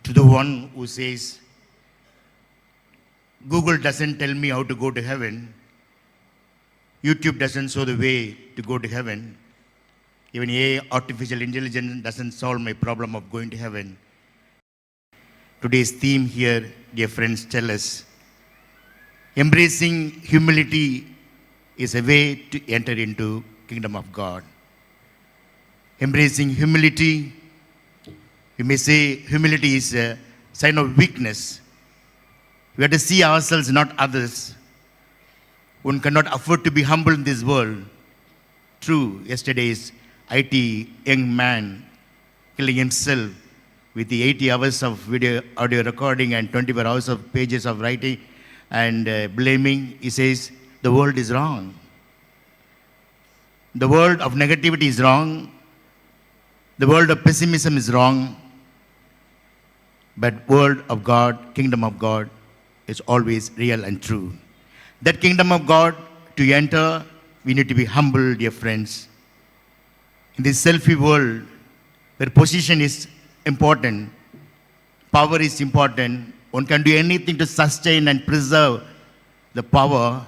to the one who says, Google doesn't tell me how to go to heaven, YouTube doesn't show the way to go to heaven, even AI, artificial intelligence, doesn't solve my problem of going to heaven. Today's theme here, dear friends, tell us, embracing humility is a way to enter into kingdom of God. Embracing humility, we may say humility is a sign of weakness. We have to see ourselves, not others. One cannot afford to be humble in this world. True, yesterday's IT young man killing himself with the 80 hours of video, audio recording and 24 hours of pages of writing and blaming, he says, the world is wrong. The world of negativity is wrong. The world of pessimism is wrong. But world of God, kingdom of God, is always real and true. That kingdom of God, to enter, we need to be humble, dear friends. In this selfie world, where position is important, power is important, one can do anything to sustain and preserve the power,